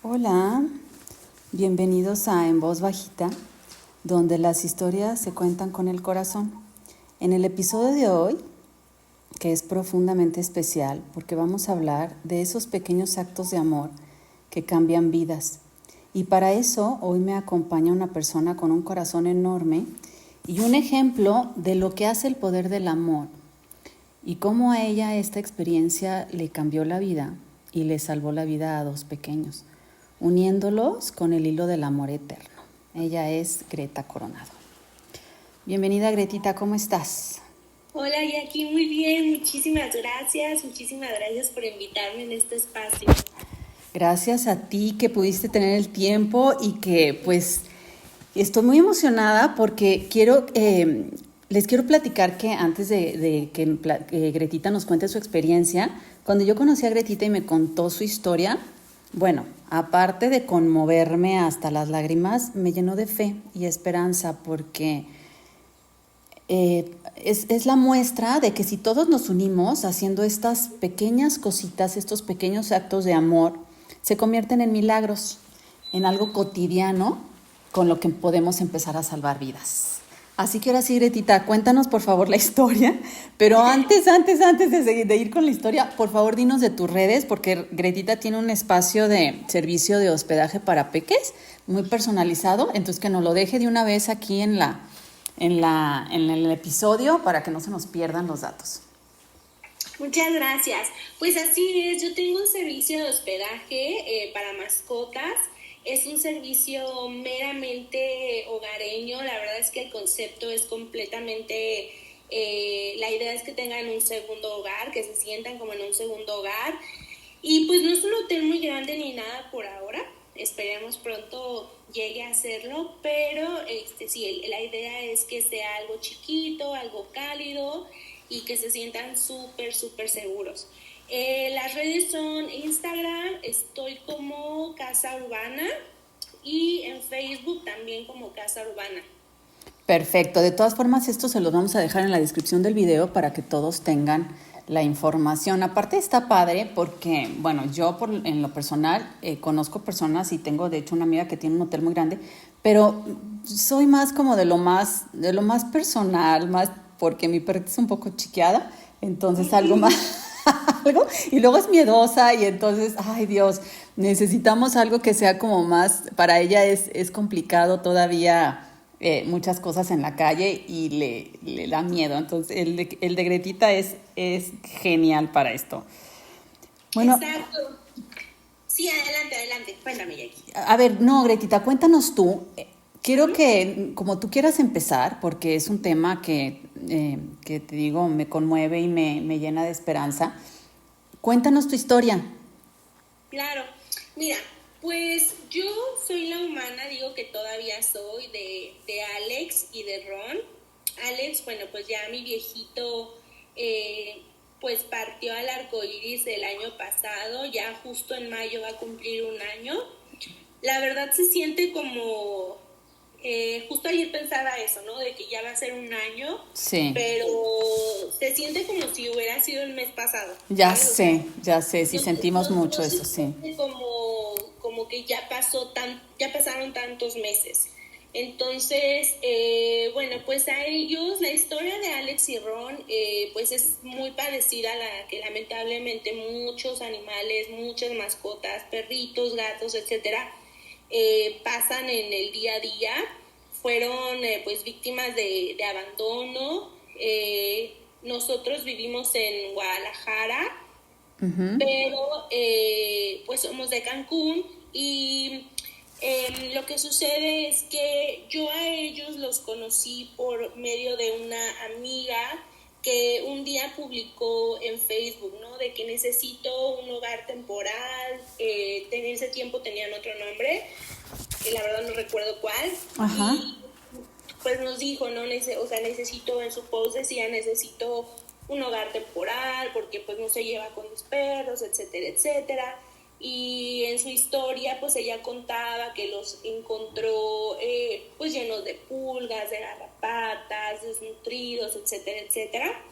Hola, bienvenidos a En Voz Bajita, donde las historias se cuentan con el corazón. En el episodio de hoy, que es profundamente especial, porque vamos a hablar de esos pequeños actos de amor que cambian vidas. Y para eso hoy me acompaña una persona con un corazón enorme y un ejemplo de lo que hace el poder del amor y cómo a ella esta experiencia le cambió la vida y le salvó la vida a dos pequeños, uniéndolos con el hilo del amor eterno. Ella es Greta Coronado. Bienvenida, Gretita, ¿cómo estás? Hola, Jackie, muy bien, muchísimas gracias por invitarme en este espacio. Gracias a ti que pudiste tener el tiempo y que pues estoy muy emocionada porque les quiero platicar que antes de que Gretita nos cuente su experiencia, cuando yo conocí a Gretita y me contó su historia, bueno, aparte de conmoverme hasta las lágrimas, me llenó de fe y esperanza porque es la muestra de que si todos nos unimos haciendo estas pequeñas cositas, estos pequeños actos de amor, se convierten en milagros, en algo cotidiano con lo que podemos empezar a salvar vidas. Así que ahora sí, Gretita, cuéntanos por favor la historia, pero antes de ir con la historia, por favor dinos de tus redes, porque Gretita tiene un espacio de servicio de hospedaje para peques, muy personalizado, entonces que nos lo deje de una vez aquí en el episodio para que no se nos pierdan los datos. Muchas gracias. Pues así es, yo tengo un servicio de hospedaje para mascotas. Es un servicio meramente hogareño. La verdad es que el concepto es completamente, la idea es que tengan un segundo hogar, que se sientan como en un segundo hogar. Y pues no es un hotel muy grande ni nada por ahora. Esperemos pronto llegue a hacerlo, pero sí, la idea es que sea algo chiquito, algo cálido y que se sientan súper seguros. Las redes son Instagram, estoy como Casa Urbana, y en Facebook también como Casa Urbana. Perfecto, de todas formas esto se los vamos a dejar en la descripción del video para que todos tengan la información. Aparte está padre porque, bueno, yo en lo personal conozco personas y tengo de hecho una amiga que tiene un hotel muy grande, pero soy más como de lo más personal, más porque mi perrita es un poco chiqueada, entonces algo más algo, y luego es miedosa y entonces, ay Dios, necesitamos algo que sea como más, para ella es complicado todavía muchas cosas en la calle y le da miedo. Entonces, el de Gretita es genial para esto. Bueno, exacto. Sí, adelante, cuéntame, Jackie. a ver, no, Gretita, cuéntanos tú. Quiero que, como tú quieras empezar, porque es un tema que te digo, me conmueve y me llena de esperanza. Cuéntanos tu historia. Claro, mira, pues yo soy la humana, digo que todavía soy de Alex y de Ron. Alex, bueno, pues ya mi viejito pues partió al arco iris el año pasado, ya justo en mayo va a cumplir un año. La verdad se siente como, justo ayer pensaba eso, ¿no? De que ya va a ser un año, Sí. pero se siente como si hubiera sido el mes pasado. Ya ¿Sabes? sé, sí sentimos mucho eso, sí. Como que ya pasaron tantos meses. Entonces, bueno, pues a ellos, la historia de Alex y Ron, pues es muy parecida a la que lamentablemente muchos animales, muchas mascotas, perritos, gatos, etcétera, pasan en el día a día. Fueron pues víctimas de abandono. Nosotros vivimos en Guadalajara, pero pues somos de Cancún y lo que sucede es que yo a ellos los conocí por medio de una amiga que un día publicó en Facebook, ¿no? De que necesito un hogar temporal. En ese tiempo tenían otro nombre, que la verdad no recuerdo cuál. Ajá. Y pues nos dijo, ¿no? O sea, necesito, en su post decía, necesito un hogar temporal porque pues no se lleva con los perros, etcétera, etcétera. Y en su historia pues ella contaba que los encontró pues llenos de pulgas, de garrapatas, desnutridos, etcétera, etcétera.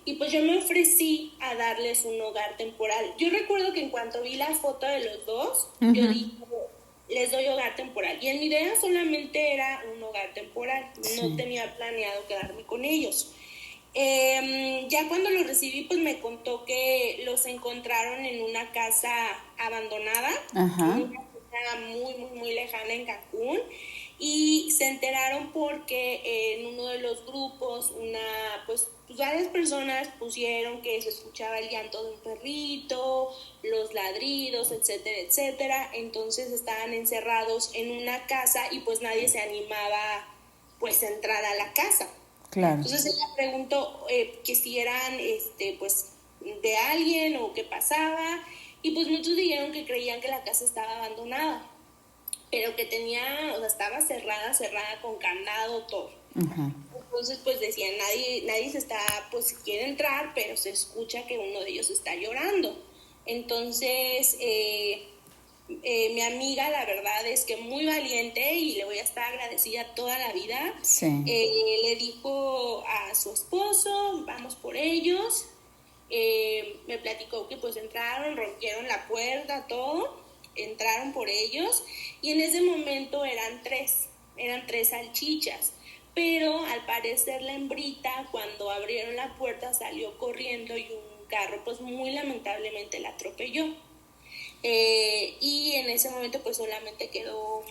Y pues yo me ofrecí a darles un hogar temporal. Yo recuerdo que en cuanto vi la foto de los dos, yo dije, les doy hogar temporal. Y en mi idea solamente era un hogar temporal, Sí. no tenía planeado quedarme con ellos. Ya cuando los recibí, pues me contó que los encontraron en una casa abandonada, Ajá. en una zona muy, muy, muy lejana en Cancún, y se enteraron porque en uno de los grupos, pues varias personas pusieron que se escuchaba el llanto de un perrito, los ladridos, etcétera, etcétera. Entonces estaban encerrados en una casa y pues nadie se animaba pues a entrar a la casa. Claro. Entonces ella preguntó que si eran pues de alguien o qué pasaba, y pues muchos dijeron que creían que la casa estaba abandonada, pero que tenía, o sea, estaba cerrada con candado, todo. Ajá. Entonces pues decían, nadie se está, pues quiere entrar, pero se escucha que uno de ellos está llorando. Entonces mi amiga, la verdad es que muy valiente, y le voy a estar agradecida toda la vida. Sí. Le dijo a su esposo, vamos por ellos. Me platicó que pues entraron, rompieron la puerta, todo, entraron por ellos, y en ese momento eran tres salchichas, pero al parecer la hembrita, cuando abrieron la puerta, salió corriendo y un carro pues muy lamentablemente la atropelló. Y en ese momento pues solamente quedaron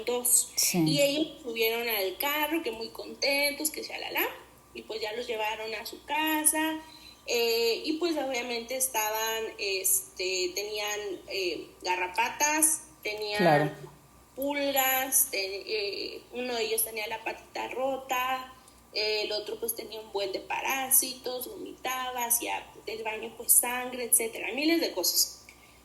dos. Sí. Y ellos subieron al carro, que muy contentos, que shalala, y pues ya los llevaron a su casa. Y pues obviamente tenían garrapatas, tenían Claro. pulgas, uno de ellos tenía la patita rota, el otro pues tenía un buen de parásitos, vomitaba, hacía del baño pues sangre, etcétera, miles de cosas.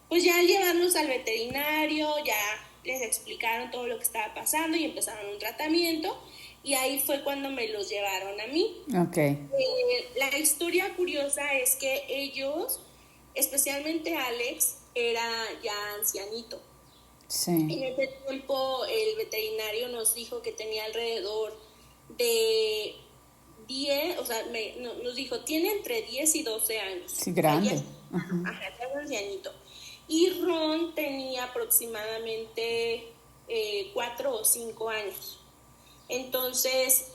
Pues ya al llevarlos al veterinario, ya les explicaron todo lo que estaba pasando y empezaron un tratamiento, y ahí fue cuando me los llevaron a mí. Ok. La historia curiosa es que ellos, especialmente Alex, era ya ancianito. Sí. En ese tiempo el veterinario nos dijo que tenía alrededor de 10, o sea, nos dijo, tiene entre 10 y 12 años. Sí, grande. Ajá, ya es ancianito. Y Ron tenía aproximadamente 4 o 5 años. Entonces,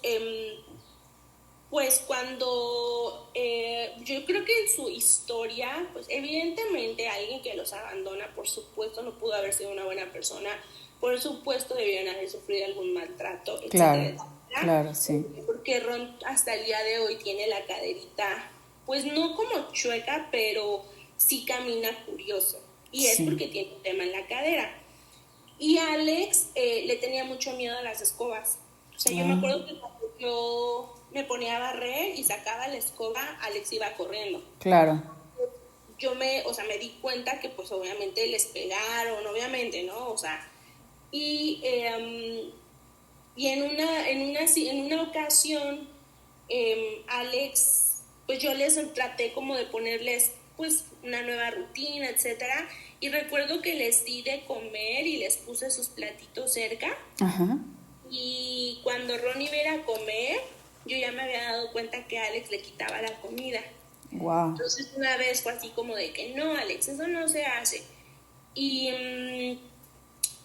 pues cuando yo creo que en su historia, pues evidentemente alguien que los abandona, por supuesto, no pudo haber sido una buena persona, por supuesto debieron haber sufrido algún maltrato, etcétera, Claro. etcétera. Claro, sí. Porque Ron hasta el día de hoy tiene la caderita, pues no como chueca, pero sí camina curioso, y es Sí. porque tiene un tema en la cadera. Y Alex le tenía mucho miedo a las escobas. O sea, yo me acuerdo que cuando yo me ponía a barrer y sacaba la escoba, Alex iba corriendo. Claro. Me di cuenta que pues obviamente les pegaron, obviamente, ¿no? O sea, y en una ocasión, Alex, pues yo les traté como de ponerles pues una nueva rutina, etcétera, y recuerdo que les di de comer y les puse sus platitos cerca. Ajá. Y cuando Ron iba a ir a comer, yo ya me había dado cuenta que Alex le quitaba la comida. Wow. Entonces una vez fue así como de que no, Alex, eso no se hace. Y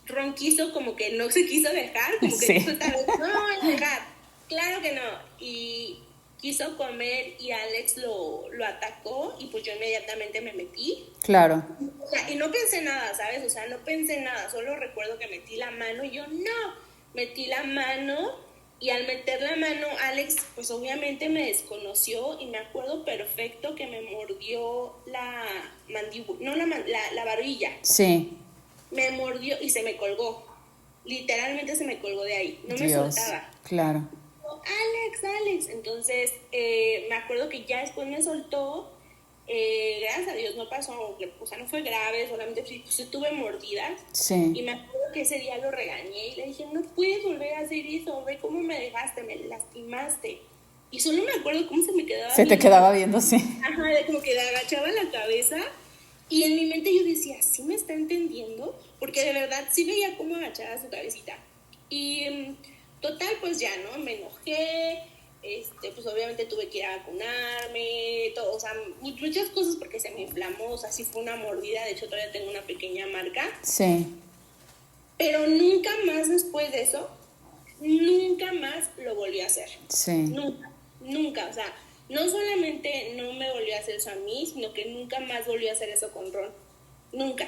Ron quiso, como que no se quiso dejar, como que Sí. dijo esta vez, no voy a dejar, claro que no. Y quiso comer y Alex lo atacó, y pues yo inmediatamente me metí. Claro. O sea, y no pensé nada, ¿sabes? O sea, no pensé nada, solo recuerdo que metí la mano y yo metí la mano, y al meter la mano Alex pues obviamente me desconoció, y me acuerdo perfecto que me mordió la mandíbula, no la barbilla. Sí. Me mordió y se me colgó, literalmente se me colgó de ahí, no me Dios. soltaba. Claro. Alex, entonces me acuerdo que ya después me soltó. Gracias a Dios no pasó, o sea, no fue grave, solamente pues, tuve mordidas. Sí. Y me acuerdo que ese día lo regañé y le dije, no puedes volver a hacer eso, ve cómo me dejaste, me lastimaste. Y solo me acuerdo cómo se me quedaba Se te viendo. quedaba viendo, sí. Ajá, de como que le agachaba la cabeza, y en mi mente yo decía, ¿sí me está entendiendo? Porque de verdad sí veía cómo agachaba su cabecita. Y total, pues ya, ¿no? Me enojé, pues obviamente tuve que ir a vacunarme, todo, o sea, muchas cosas porque se me inflamó, o sea, sí fue una mordida, de hecho todavía tengo una pequeña marca. Sí. Pero nunca más después de eso, nunca más lo volví a hacer. Sí. Nunca, o sea, no solamente no me volvió a hacer eso a mí, sino que nunca más volvió a hacer eso con Ron. Nunca.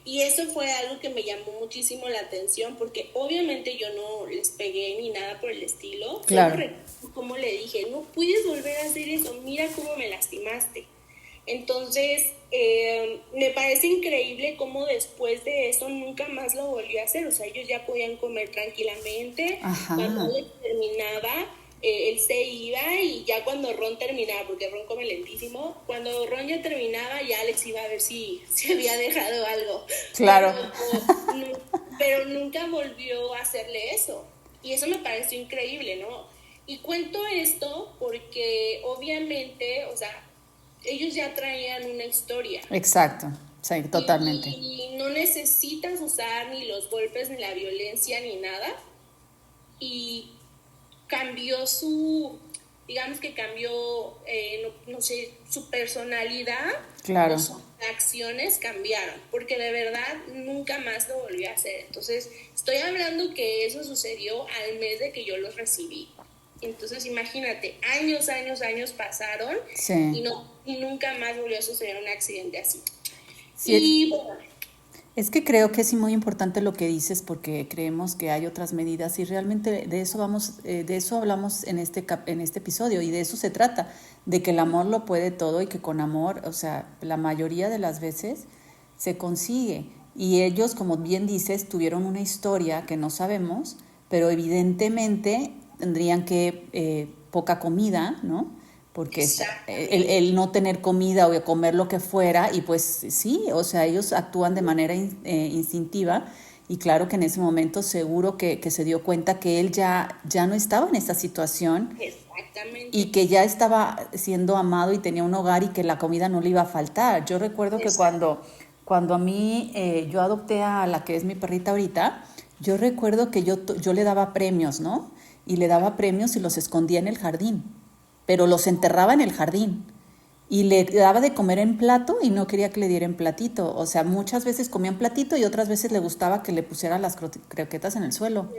Y eso fue algo que me llamó muchísimo la atención, porque obviamente yo no les pegué ni nada por el estilo. Claro. Solo recuerdo cómo le dije, no puedes volver a hacer eso, mira cómo me lastimaste. Entonces, me parece increíble cómo después de eso nunca más lo volvió a hacer. O sea, ellos ya podían comer tranquilamente. Ajá. Cuando Alex terminaba, él se iba, y ya cuando Ron terminaba, porque Ron come lentísimo, cuando Ron ya terminaba, ya Alex iba a ver si había dejado algo. Claro. Pero nunca volvió a hacerle eso. Y eso me pareció increíble, ¿no? Y cuento esto porque obviamente, o sea, ellos ya traían una historia. Exacto, sí, totalmente. Y no necesitas usar ni los golpes, ni la violencia, ni nada. Y cambió digamos que cambió, no sé, su personalidad. Claro. Sus acciones cambiaron, porque de verdad nunca más lo volvió a hacer. Entonces, estoy hablando que eso sucedió al mes de que yo los recibí. Entonces, imagínate, años pasaron. Sí. y nunca más volvió a suceder un accidente así. Sí, y bueno, es que creo que es muy importante lo que dices, porque creemos que hay otras medidas y realmente de eso hablamos en este episodio, y de eso se trata, de que el amor lo puede todo y que con amor, o sea, la mayoría de las veces se consigue. Y ellos, como bien dices, tuvieron una historia que no sabemos, pero evidentemente tendrían que poca comida, ¿no? Porque el no tener comida o comer lo que fuera, y pues sí, o sea, ellos actúan de manera instintiva, y claro que en ese momento seguro que se dio cuenta que él ya no estaba en esta situación. Exactamente. Y que ya estaba siendo amado y tenía un hogar y que la comida no le iba a faltar. Yo recuerdo que cuando a mí, yo adopté a la que es mi perrita ahorita, yo recuerdo que yo le daba premios, ¿no? Y le daba premios y los escondía en el jardín, pero los enterraba en el jardín. Y le daba de comer en plato y no quería que le diera en platito. O sea, muchas veces comía en platito y otras veces le gustaba que le pusiera las croquetas en el suelo.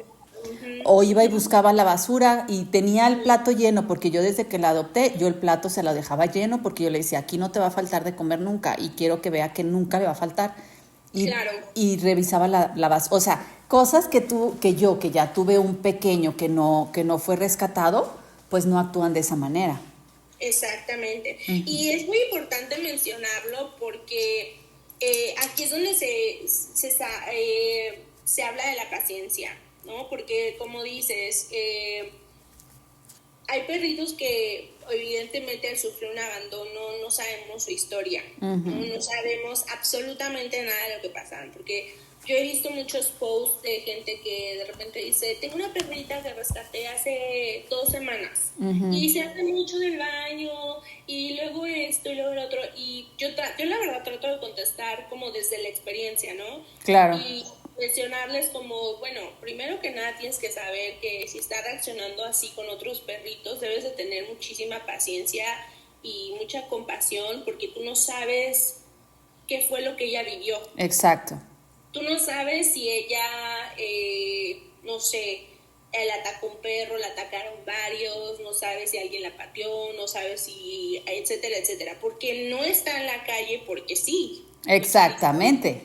O iba y buscaba la basura y tenía el plato lleno, porque yo desde que la adopté, yo el plato se lo dejaba lleno, porque yo le decía, aquí no te va a faltar de comer nunca, y quiero que vea que nunca le va a faltar. Y, claro. Y revisaba la basura. O sea, cosas que yo que ya tuve un pequeño que no fue rescatado, pues no actúan de esa manera. Exactamente. Y es muy importante mencionarlo porque aquí es donde se habla de la paciencia, ¿no? Porque, como dices, hay perritos que evidentemente al sufrir un abandono no sabemos su historia, no sabemos absolutamente nada de lo que pasaron, porque yo he visto muchos posts de gente que de repente dice, tengo una perrita que rescaté hace 2 semanas y se hace mucho del baño y luego esto y luego lo otro, y yo la verdad trato de contestar como desde la experiencia, ¿no? Claro. Y mencionarles como, bueno, primero que nada tienes que saber que si está reaccionando así con otros perritos, debes de tener muchísima paciencia y mucha compasión, porque tú no sabes qué fue lo que ella vivió. Exacto. Tú no sabes si ella, no sé, le atacó un perro, la atacaron varios, no sabes si alguien la pateó, no sabes si, etcétera, etcétera, porque no está en la calle porque sí. Exactamente.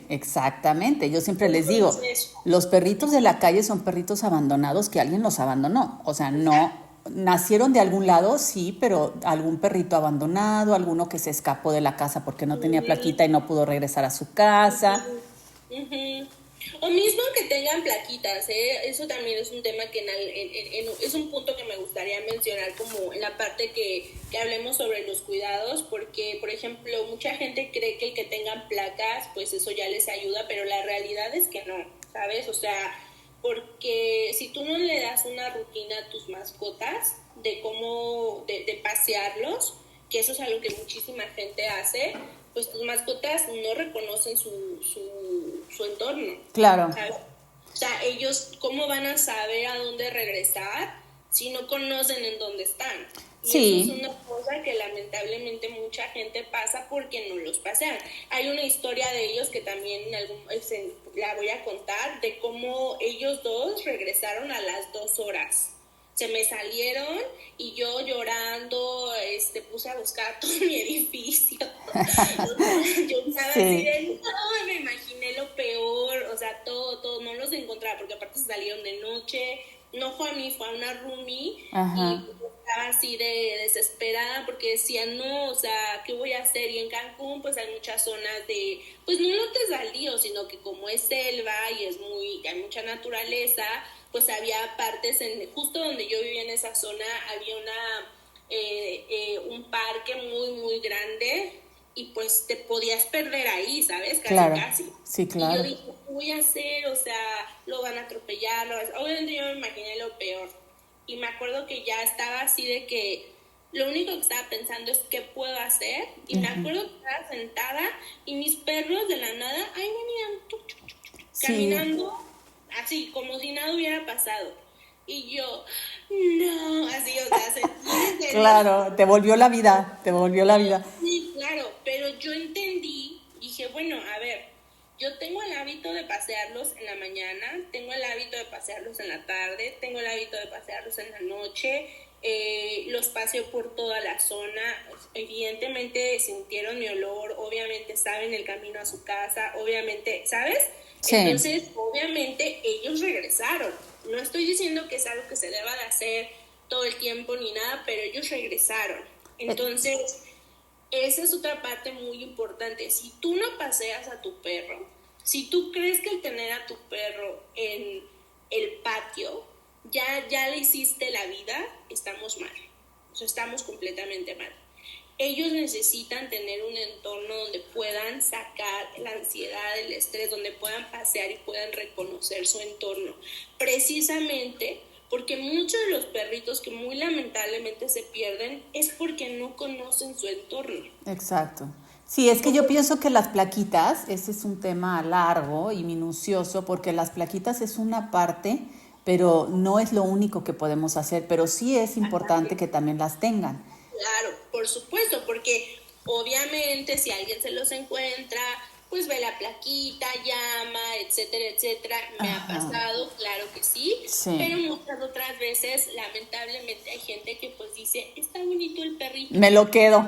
Yo siempre les digo, los perritos de la calle son perritos abandonados que alguien los abandonó. O sea, no nacieron de algún lado, sí, pero algún perrito abandonado, alguno que se escapó de la casa porque no tenía plaquita y no pudo regresar a su casa. O mismo que tengan plaquitas, eso también es un tema que es un punto que me gustaría mencionar como en la parte que hablemos sobre los cuidados, porque por ejemplo mucha gente cree que el que tengan placas pues eso ya les ayuda, pero la realidad es que no, ¿sabes? O sea, porque si tú no le das una rutina a tus mascotas de cómo de pasearlos, que eso es algo que muchísima gente hace, pues tus mascotas no reconocen su entorno. Claro. ¿Sabes? O sea, ellos, ¿cómo van a saber a dónde regresar si no conocen en dónde están. Y Sí. eso es una cosa que lamentablemente mucha gente pasa porque no los pasean. Hay una historia de ellos que también la voy a contar, de cómo ellos dos regresaron a las 2 horas. Se me salieron y yo llorando, puse a buscar todo mi edificio. Yo estaba así de, no, me imaginé lo peor, o sea, todo, no los encontraba, porque aparte se salieron de noche, no fue a mí, fue a una roomie. Ajá. Y estaba así de desesperada porque decía, no, o sea, ¿qué voy a hacer? Y en Cancún pues hay muchas zonas de, pues no lotes baldíos, sino que como es selva y hay mucha naturaleza, pues había partes, justo donde yo vivía en esa zona, había un parque muy, muy grande y pues te podías perder ahí, ¿sabes? Casi. Sí, claro. Y yo dije, ¿qué voy a hacer? O sea, lo van a atropellar. Obviamente yo me imaginé lo peor. Y me acuerdo que ya estaba así de que lo único que estaba pensando es qué puedo hacer. Y me acuerdo que estaba sentada y mis perros de la nada, ahí venían, caminando, así, como si nada hubiera pasado. Y yo, no, así, o sea, sentí claro, te volvió la vida. Sí, claro, pero yo entendí, dije, bueno, a ver, yo tengo el hábito de pasearlos en la mañana, tengo el hábito de pasearlos en la tarde, tengo el hábito de pasearlos en la noche, los paseo por toda la zona, evidentemente sintieron mi olor, obviamente saben el camino a su casa, obviamente, ¿sabes? Sí. Entonces, obviamente ellos regresaron. No estoy diciendo que es algo que se deba de hacer todo el tiempo ni nada, pero ellos regresaron. Entonces, esa es otra parte muy importante. Si tú no paseas a tu perro, si tú crees que el tener a tu perro en el patio ya le hiciste la vida, estamos mal. O sea, estamos completamente mal. Ellos necesitan tener un entorno donde puedan sacar la ansiedad, el estrés, donde puedan pasear y puedan reconocer su entorno. Precisamente porque muchos de los perritos que muy lamentablemente se pierden es porque no conocen su entorno. Exacto. Sí, es que yo pienso que las plaquitas, ese es un tema largo y minucioso, porque las plaquitas es una parte, pero no es lo único que podemos hacer, pero sí es importante que también las tengan. Claro, por supuesto, porque obviamente si alguien se los encuentra, pues ve la plaquita, llama, etcétera, etcétera. Me ha pasado, claro que sí, pero muchas otras veces, lamentablemente, hay gente que pues dice, está bonito el perrito. Me lo quedo.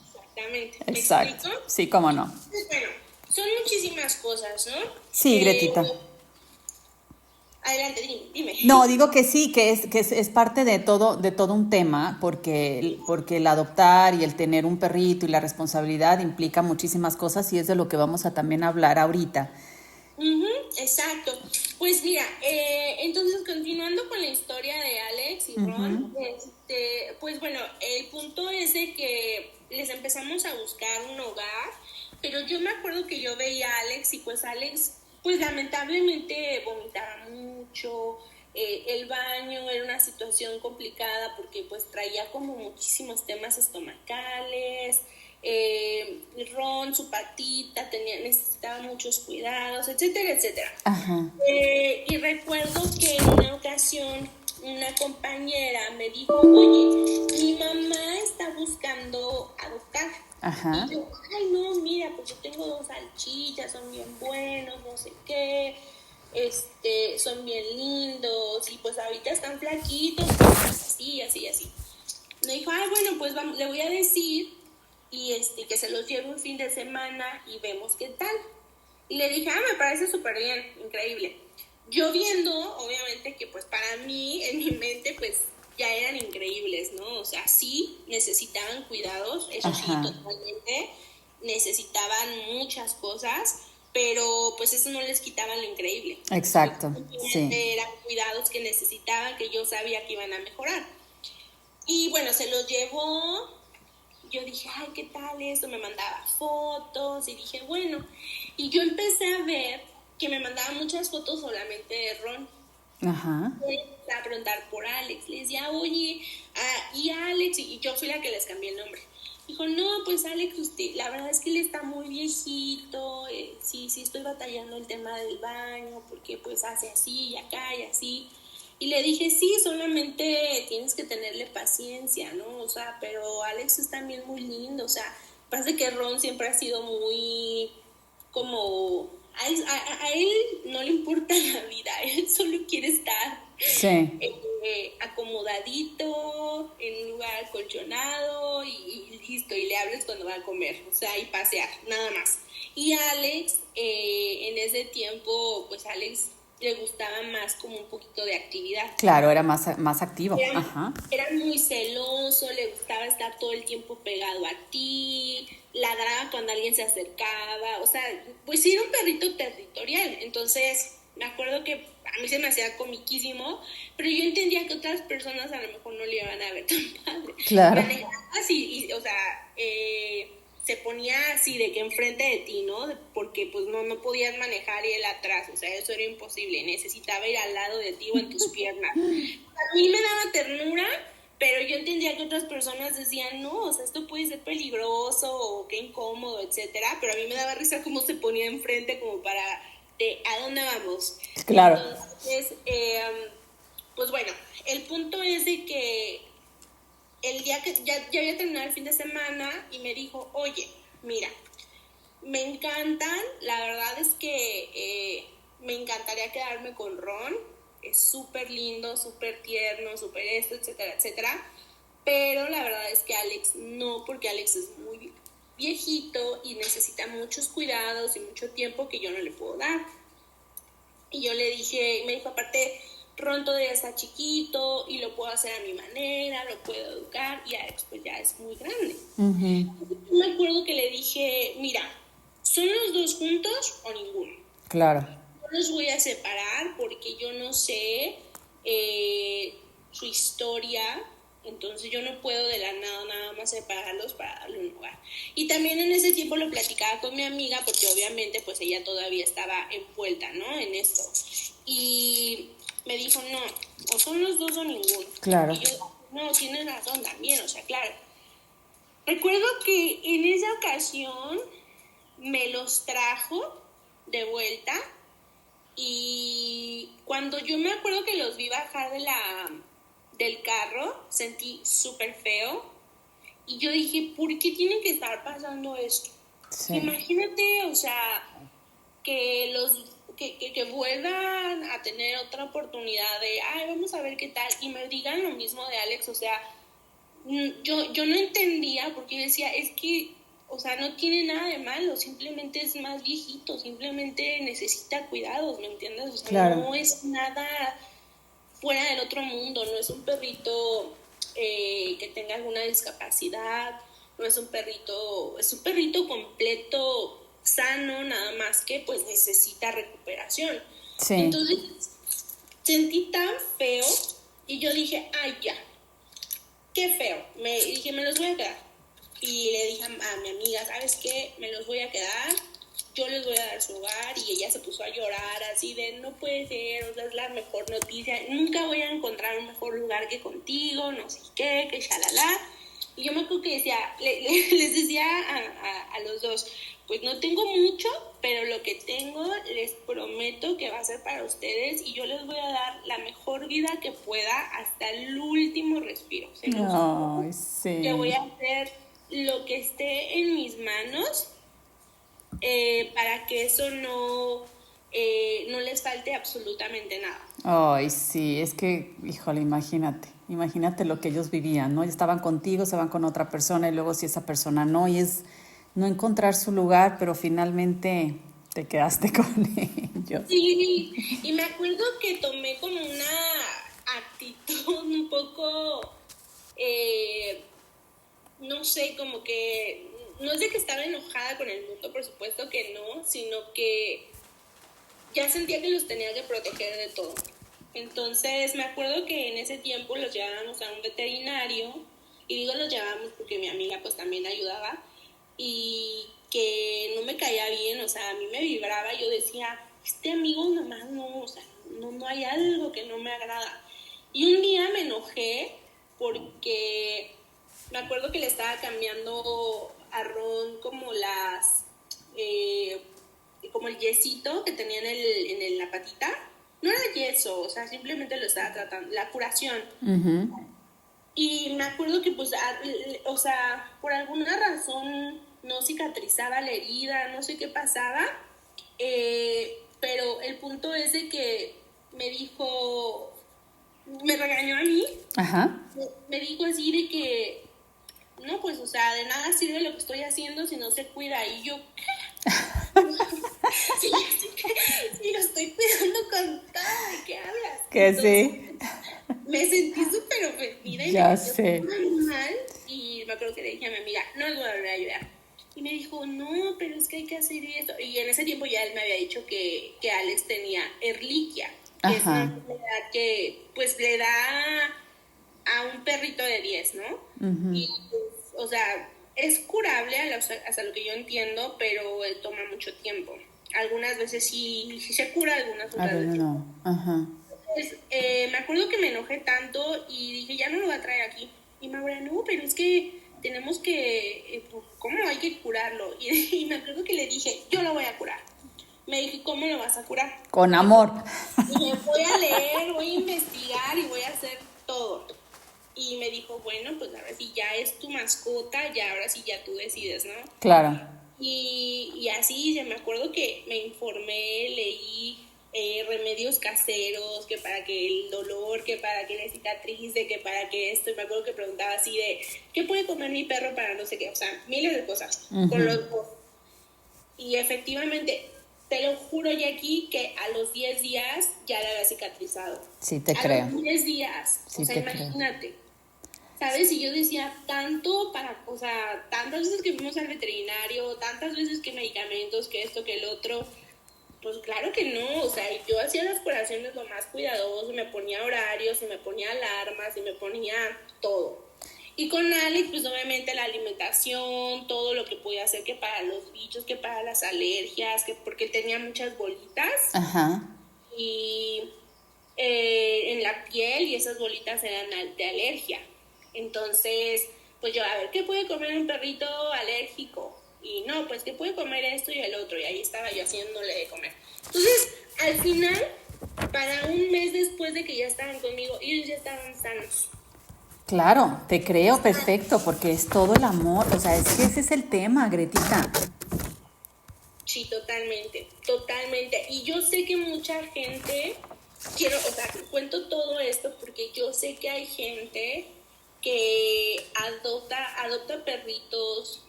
Exactamente. Exacto. ¿Me explico? Sí, cómo no. Pues bueno, son muchísimas cosas, ¿no? Sí, Gretita. Adelante, dime. No, digo que sí, que es parte de todo un tema, porque el adoptar y el tener un perrito y la responsabilidad implica muchísimas cosas y es de lo que vamos a también hablar ahorita. Exacto. Pues mira, entonces continuando con la historia de Alex y Ron, pues bueno, el punto es de que les empezamos a buscar un hogar, pero yo me acuerdo que yo veía a Alex y pues Alex, pues lamentablemente vomitaba mucho, el baño era una situación complicada porque pues traía como muchísimos temas estomacales, Ron, su patita, necesitaba muchos cuidados, etcétera, etcétera. Y recuerdo que en una ocasión una compañera me dijo, oye, mi mamá está buscando adoptar. Y yo, ay no, mira, pues yo tengo 2 salchichas, son bien buenos, no sé qué, son bien lindos, y pues ahorita están flaquitos, así. Me dijo, ay bueno, pues vamos, le voy a decir y que se los lleve un fin de semana y vemos qué tal. Y le dije, me parece súper bien, increíble. Yo viendo, obviamente, que pues para mí, en mi mente, pues ya eran increíbles, ¿no? O sea, sí necesitaban cuidados, eso sí, totalmente. Necesitaban muchas cosas, pero pues eso no les quitaba lo increíble. Exacto, sí. Eran cuidados que necesitaban, que yo sabía que iban a mejorar. Y bueno, se los llevó. Yo dije, ay, ¿qué tal esto? Me mandaba fotos y dije, bueno. Y yo empecé a ver que me mandaba muchas fotos solamente de Ron. Y empecé a preguntar por Alex. Le decía, oye, y Alex, y yo fui la que les cambié el nombre. Dijo, no, pues Alex, usted, la verdad es que él está muy viejito, sí estoy batallando el tema del baño, porque pues hace así y acá y así. Y le dije, sí, solamente tienes que tenerle paciencia, ¿no? O sea, pero Alex es también muy lindo, o sea, pasa que Ron siempre ha sido muy como... A él no le importa la vida, él solo quiere estar Sí, acomodadito, en un lugar acolchonado y listo, y le hables cuando va a comer, o sea, y pasear, nada más. Y Alex, en ese tiempo, pues Alex le gustaba más como un poquito de actividad. claro, era más activo. Era, Ajá. era muy celoso, le gustaba estar todo el tiempo pegado a ti, ladraba cuando alguien se acercaba, o sea, pues sí era un perrito territorial. Entonces, me acuerdo que a mí se me hacía comiquísimo, pero yo entendía que otras personas a lo mejor no le iban a ver tan padre. Claro, Manejaba así, o sea, se ponía así de que enfrente de ti, ¿no? Porque pues no podías manejar y él atrás, o sea, eso era imposible, necesitaba ir al lado de ti o en tus piernas. A mí me daba ternura, pero yo entendía que otras personas decían, no, o sea, esto puede ser peligroso o qué incómodo, etcétera, pero a mí me daba risa cómo se ponía enfrente como para, ¿a dónde vamos? claro. Entonces, pues bueno, el punto es de que el día que ya había terminado el fin de semana y me dijo, oye, mira, me encantan, la verdad es que me encantaría quedarme con Ron, es súper lindo, súper tierno, súper esto, etcétera, etcétera, pero la verdad es que Alex no, porque Alex es muy viejito y necesita muchos cuidados y mucho tiempo que yo no le puedo dar. Y yo le dije, me dijo, aparte, Ron todavía está chiquito y lo puedo hacer a mi manera, lo puedo educar y Alex pues ya es muy grande. Ujú, Me acuerdo que le dije, mira, ¿son los dos juntos o ninguno? claro. No los voy a separar porque yo no sé su historia, entonces yo no puedo de la nada más separarlos para darle un lugar. Y también en ese tiempo lo platicaba con mi amiga porque obviamente pues ella todavía estaba envuelta, ¿no? En esto. Y me dijo, no, o son los dos o ninguno. Claro. Y yo, no, tienes razón también, o sea, claro. Recuerdo que en esa ocasión me los trajo de vuelta y cuando yo me acuerdo que los vi bajar del carro, sentí súper feo y yo dije, ¿por qué tienen que estar pasando esto? Sí. Imagínate, o sea, que que vuelvan a tener otra oportunidad de, ay, vamos a ver qué tal, y me digan lo mismo de Alex, o sea, yo no entendía porque yo decía, es que, o sea, no tiene nada de malo, simplemente es más viejito, simplemente necesita cuidados, ¿me entiendes? O sea, Claro. no es nada fuera del otro mundo, no es un perrito que tenga alguna discapacidad, no es un perrito, es un perrito completo, sano, nada más que pues necesita recuperación. Sí. Entonces sentí tan feo y yo dije, ay ya, qué feo. Me dije, me los voy a quedar. Y le dije a mi amiga, ¿sabes qué? Me los voy a quedar, yo les voy a dar su hogar. Y ella se puso a llorar así de, no puede ser, o sea, es la mejor noticia, nunca voy a encontrar un mejor lugar que contigo, no sé qué, que shalala. Y yo me acuerdo que decía, les decía a los dos, pues no tengo mucho, pero lo que tengo les prometo que va a ser para ustedes y yo les voy a dar la mejor vida que pueda hasta el último respiro. Se los juro Ay, que voy sí. a hacer lo que esté en mis manos para que eso no les falte absolutamente nada. Ay, sí, es que, híjole, imagínate lo que ellos vivían, ¿no? Estaban contigo, se van con otra persona y luego si esa persona no, y es no encontrar su lugar, pero finalmente te quedaste con ellos. Sí, y me acuerdo que tomé como una actitud un poco, no sé, como que, no es de que estaba enojada con el mundo, por supuesto que no, sino que ya sentía que los tenía que proteger de todo. Entonces me acuerdo que en ese tiempo los llevábamos a un veterinario, y digo los llevábamos porque mi amiga pues también ayudaba, y que no me caía bien, o sea, a mí me vibraba, yo decía, este amigo nomás no, o sea, no hay algo que no me agrada. Y un día me enojé porque me acuerdo que le estaba cambiando a Ron como como el yesito que tenía en la patita, no era yeso, o sea, simplemente lo estaba tratando, la curación. Ujú. Y me acuerdo que pues, o sea, por alguna razón no cicatrizaba la herida, no sé qué pasaba, pero el punto es de que me dijo, me regañó a mí, Ajá. me dijo así de que, no, pues, o sea, de nada sirve lo que estoy haciendo si no se cuida. Y yo, sí, sí, lo estoy cuidando con todo, ¿de qué hablas? Que Entonces, sí. me sentí súper ofendida y me Ya sentí sé. muy mal. Y me acuerdo que le dije a mi amiga, no les voy a volver a ayudar. Y me dijo, no, pero es que hay que hacer esto. Y en ese tiempo ya él me había dicho que Alex tenía Ehrlichia, que es una Ajá. enfermedad que pues le da a un perrito de 10, ¿no? Ujú. Y, pues, o sea, es curable hasta lo que yo entiendo, pero toma mucho tiempo. Algunas veces sí se cura, algunas A otras ver, veces. no. Ajá. Pues, me acuerdo que me enojé tanto y dije, ya no lo voy a traer aquí. Y Maura, no, pero es que tenemos que, pues, ¿cómo hay que curarlo? Y me acuerdo que le dije, yo lo voy a curar. Me dije, ¿cómo lo vas a curar? Con amor. Dije, voy a leer, voy a investigar y voy a hacer todo. Y me dijo, bueno, pues ahora sí ya es tu mascota, ya ahora sí ya tú decides, ¿no? Claro. Y así, me acuerdo que me informé, leí remedios caseros, que para que el dolor, que para que la cicatriz, que para que esto, y me acuerdo que preguntaba así de, ¿qué puede comer mi perro para no sé qué? O sea, miles de cosas, con Ujú. los dos. Y efectivamente, te lo juro, Jackie, que a los 10 días ya le había cicatrizado. Sí te A los creo. 10 días, o Sí sea, te creo. imagínate. ¿Sabes? Y yo decía, tanto para, o sea, tantas veces que fuimos al veterinario, tantas veces que medicamentos, que esto, que el otro, pues claro que no, o sea, yo hacía las curaciones lo más cuidadoso, me ponía horarios, y me ponía alarmas, y me ponía todo. Y con Alex, pues obviamente la alimentación, todo lo que podía hacer, que para los bichos, que para las alergias, que porque él tenía muchas bolitas Ajá. y en la piel y esas bolitas eran de alergia. Entonces, pues yo, a ver, ¿qué puede comer un perrito alérgico? Y no, pues que puede comer esto y el otro. Y ahí estaba yo haciéndole de comer. Entonces, al final, para un mes después de que ya estaban conmigo, ellos ya estaban sanos. Claro, te creo perfecto, porque es todo el amor. O sea, es que ese es el tema, Gretita. Sí, totalmente, totalmente. Y yo sé que mucha gente, o sea, cuento todo esto porque yo sé que hay gente que adopta perritos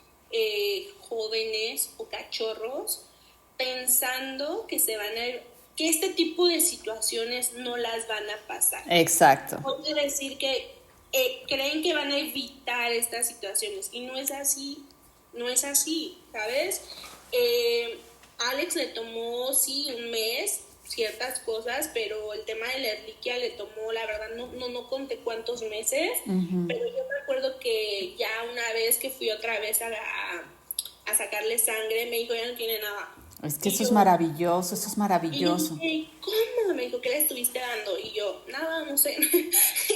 jóvenes o cachorros pensando que que este tipo de situaciones no las van a pasar. Exacto. Quiere decir que creen que van a evitar estas situaciones y no es así, no es así, ¿sabes? Eh, Alex le tomó, sí, un mes, ciertas cosas, pero el tema de la erliquia le tomó, la verdad, no conté cuántos meses, Ujú. pero yo me acuerdo que ya una vez que fui otra vez a sacarle sangre, me dijo, ya no tiene nada. Es que Y eso es yo, maravilloso, eso es y yo maravilloso. dije, ¿cómo? Me dijo, ¿qué le estuviste dando? Y yo, nada, no sé.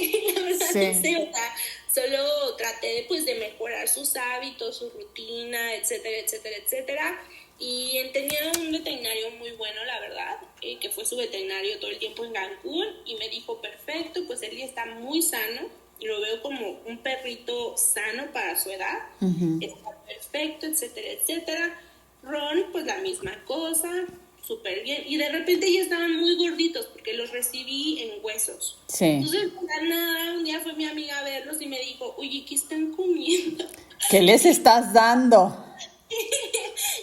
Y la verdad no Sí. sé, o sea, solo traté de, pues, de mejorar sus hábitos, su rutina, etcétera, etcétera, etcétera. Y tenía un veterinario muy bueno, la verdad, que fue su veterinario todo el tiempo en Cancún. Y me dijo, perfecto, pues él ya está muy sano. Y lo veo como un perrito sano para su edad. Ujú. Está perfecto, etcétera, etcétera. Ron, pues la misma cosa, súper bien. Y de repente ya estaban muy gorditos porque los recibí en huesos. Sí. Entonces, nada, un día fue mi amiga a verlos y me dijo, oye, ¿qué están comiendo? ¿Qué les estás dando?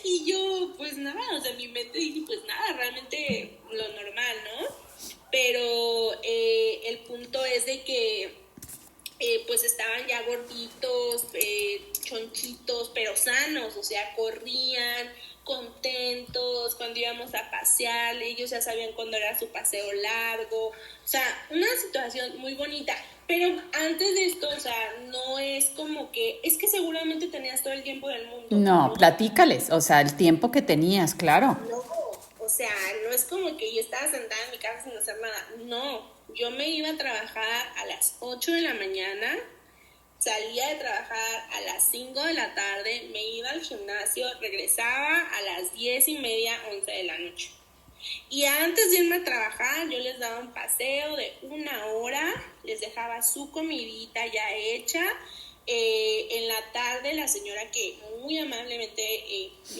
Y yo, pues nada, o sea, en mi mente dije, pues nada, realmente lo normal, ¿no? Pero el punto es de que pues estaban ya gorditos, chonchitos, pero sanos, o sea, corrían contentos cuando íbamos a pasear, ellos ya sabían cuándo era su paseo largo, o sea, una situación muy bonita. Pero antes de esto, o sea, no es como que, es que seguramente tenías todo el tiempo del mundo, No, ¿no? platícales, o sea, el tiempo que tenías, claro. No, o sea, no es como que yo estaba sentada en mi casa sin hacer nada, no, yo me iba a trabajar a las 8 de la mañana, salía de trabajar a las 5 de la tarde, me iba al gimnasio, regresaba a las 10:30, 11 de la noche. Y antes de irme a trabajar, yo les daba un paseo de 1 hora, les dejaba su comidita ya hecha. En la tarde, la señora que muy amablemente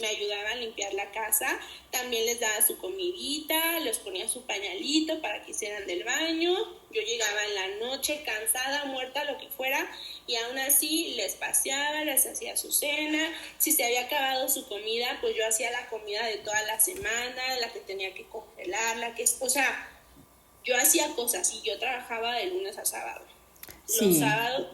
me ayudaba a limpiar la casa, también les daba su comidita, les ponía su pañalito para que hicieran del baño. Yo llegaba en la noche cansada, muerta, lo que fuera, y aún así les paseaba, les hacía su cena. Si se había acabado su comida, pues yo hacía la comida de toda la semana, la que tenía que congelar, o sea, yo hacía cosas y yo trabajaba de lunes a sábado. Los Sí. sábados,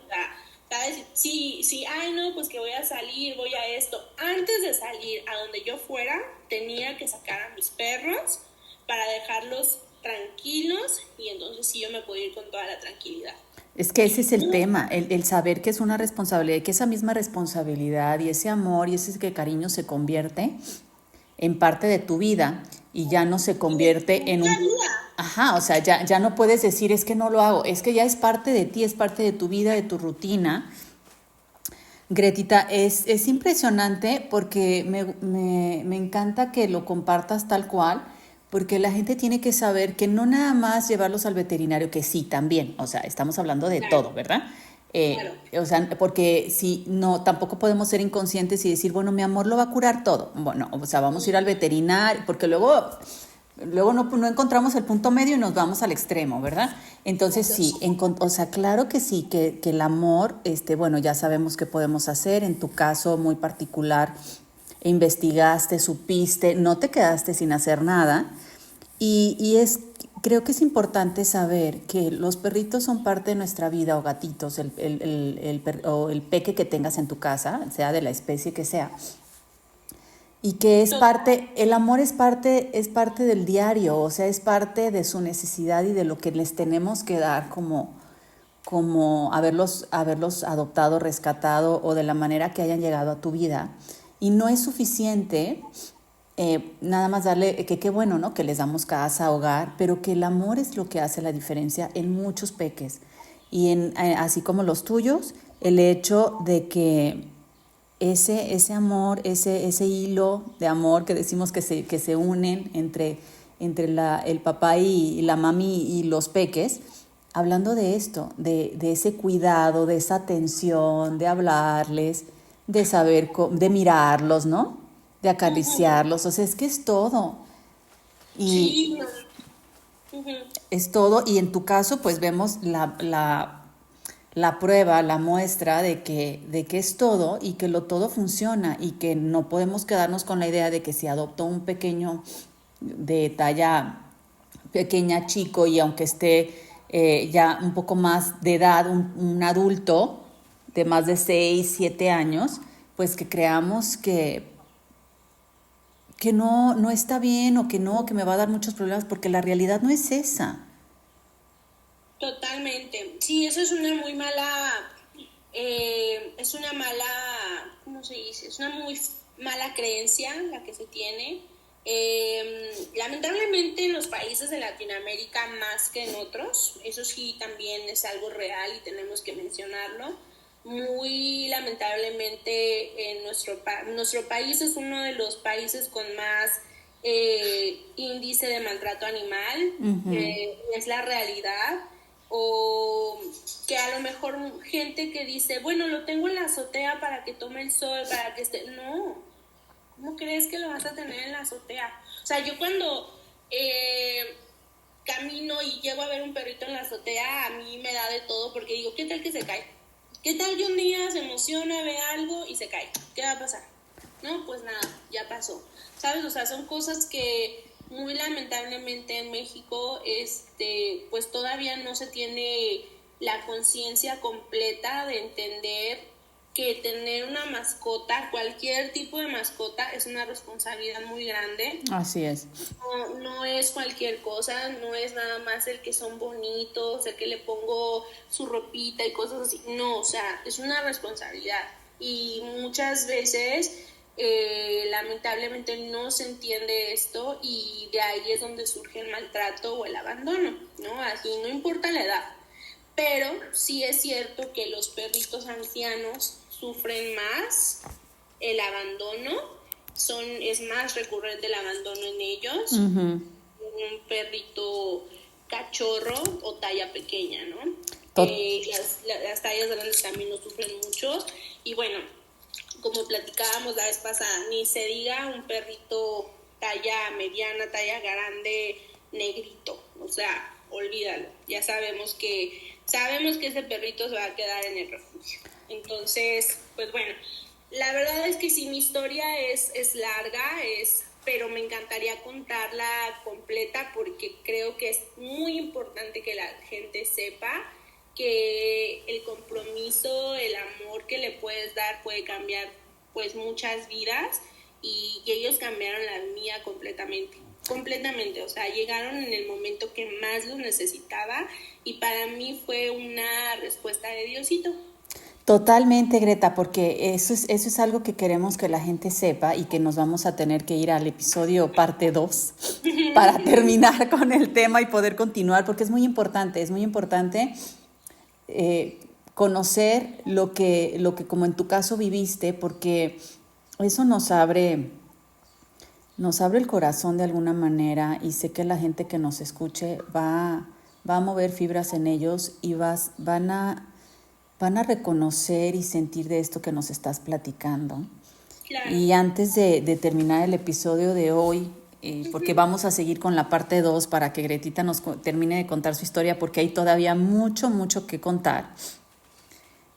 ¿sabes? Sí, sí, ay no, pues que voy a salir, voy a esto. Antes de salir a donde yo fuera, tenía que sacar a mis perros para dejarlos tranquilos y entonces sí yo me podía ir con toda la tranquilidad. Es que ese es el tema, el saber que es una responsabilidad, y que esa misma responsabilidad y ese amor y ese que cariño se convierte en parte de tu vida y ya no se Y de convierte en mucha un... vida. Ajá, o sea, ya no puedes decir es que no lo hago, es que ya es parte de ti, es parte de tu vida, de tu rutina. Gretita, es impresionante porque me encanta que lo compartas tal cual, porque la gente tiene que saber que no nada más llevarlos al veterinario, que sí, también, o sea, estamos hablando de Claro, todo, ¿verdad? claro. O sea, porque si no, tampoco podemos ser inconscientes y decir, bueno, mi amor lo va a curar todo. Bueno, o sea, vamos a ir al veterinario, porque luego no encontramos el punto medio y nos vamos al extremo, ¿verdad? Entonces sí, o sea, claro que sí, que el amor, bueno, ya sabemos qué podemos hacer. En tu caso muy particular, investigaste, supiste, no te quedaste sin hacer nada. Creo que es importante saber que los perritos son parte de nuestra vida, o gatitos, o el peque que tengas en tu casa, sea de la especie que sea. Y que es parte, el amor es parte del diario, o sea, es parte de su necesidad y de lo que les tenemos que dar como haberlos adoptado, rescatado o de la manera que hayan llegado a tu vida. Y no es suficiente nada más darle, que qué bueno, ¿no? Que les damos casa, hogar, pero que el amor es lo que hace la diferencia en muchos peques. Así como los tuyos, el hecho de que ese amor, ese hilo de amor que decimos que se unen entre el papá y la mami y los peques, hablando de esto, de ese cuidado, de esa atención, de hablarles, de saber, de mirarlos, ¿no? De acariciarlos, o sea, es que es todo. Y Sí, no. Ujú. es todo, y en tu caso, pues vemos la prueba, la muestra de que es todo y que lo todo funciona y que no podemos quedarnos con la idea de que si adoptó un pequeño de talla pequeña, chico, y aunque esté ya un poco más de edad, un adulto de más de 6 7 años, pues que creamos que no está bien o que me va a dar muchos problemas, porque la realidad no es esa. Totalmente. Sí, eso es una muy mala, es una mala, ¿cómo se dice? Es una muy mala creencia la que se tiene. Lamentablemente en los países de Latinoamérica más que en otros, eso sí también es algo real y tenemos que mencionarlo. Muy lamentablemente en nuestro país es uno de los países con más índice de maltrato animal, Ujú. es la realidad. O que a lo mejor gente que dice, bueno, lo tengo en la azotea para que tome el sol, para que esté... No, ¿cómo crees que lo vas a tener en la azotea? O sea, yo cuando camino y llego a ver un perrito en la azotea, a mí me da de todo porque digo, ¿qué tal que se cae? ¿Qué tal que un día se emociona, ve algo y se cae? ¿Qué va a pasar? No, pues nada, ya pasó. ¿Sabes? O sea, son cosas que muy lamentablemente en México, pues todavía no se tiene la conciencia completa de entender que tener una mascota, cualquier tipo de mascota, es una responsabilidad muy grande. Así es. No es cualquier cosa, no es nada más el que son bonitos, el que le pongo su ropita y cosas así. No, o sea, es una responsabilidad. Y muchas veces, lamentablemente, no se entiende esto y de ahí es donde surge el maltrato o el abandono, ¿no? Aquí no importa la edad. Pero sí es cierto que los perritos ancianos sufren más el abandono, es más recurrente el abandono en ellos. Ujú. un perrito cachorro o talla pequeña, ¿no? Tot- Las tallas grandes también lo sufren mucho. Y bueno, como platicábamos la vez pasada, ni se diga un perrito talla mediana, talla grande, negrito. O sea, olvídalo. Ya sabemos que ese perrito se va a quedar en el refugio. Entonces, pues bueno, la verdad es que sí, mi historia es larga, pero me encantaría contarla completa porque creo que es muy importante que la gente sepa que el compromiso, el amor que le puedes dar puede cambiar pues muchas vidas y ellos cambiaron la mía completamente, o sea, llegaron en el momento que más los necesitaba y para mí fue una respuesta de Diosito. Totalmente, Greta, porque eso es algo que queremos que la gente sepa y que nos vamos a tener que ir al episodio parte 2 para terminar con el tema y poder continuar, porque es muy importante conocer lo que como en tu caso viviste, porque eso nos abre el corazón de alguna manera y sé que la gente que nos escuche va a mover fibras en ellos y van a reconocer y sentir de esto que nos estás platicando. Claro. Y antes de terminar el episodio de hoy, porque vamos a seguir con la parte 2 para que Gretita nos termine de contar su historia, porque hay todavía mucho, mucho que contar.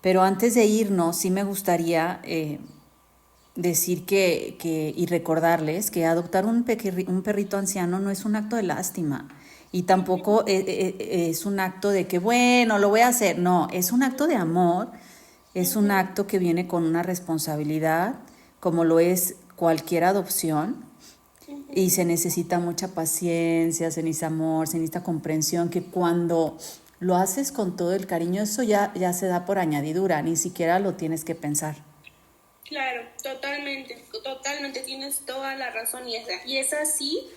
Pero antes de irnos, sí me gustaría decir y recordarles que adoptar un perrito anciano no es un acto de lástima y tampoco es un acto de que, bueno, lo voy a hacer. No, es un acto de amor, es un acto que viene con una responsabilidad, como lo es cualquier adopción, y se necesita mucha paciencia, se necesita amor, se necesita comprensión, que cuando lo haces con todo el cariño, eso ya se da por añadidura, ni siquiera lo tienes que pensar. Claro, totalmente, tienes toda la razón y es así.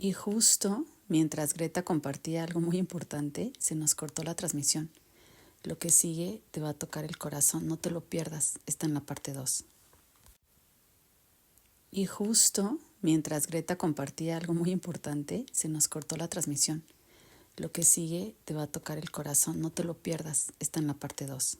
Y justo mientras Greta compartía algo muy importante, se nos cortó la transmisión. Lo que sigue te va a tocar el corazón, no te lo pierdas, está en la parte 2. Y justo mientras Greta compartía algo muy importante, se nos cortó la transmisión. Lo que sigue te va a tocar el corazón, no te lo pierdas, está en la parte 2.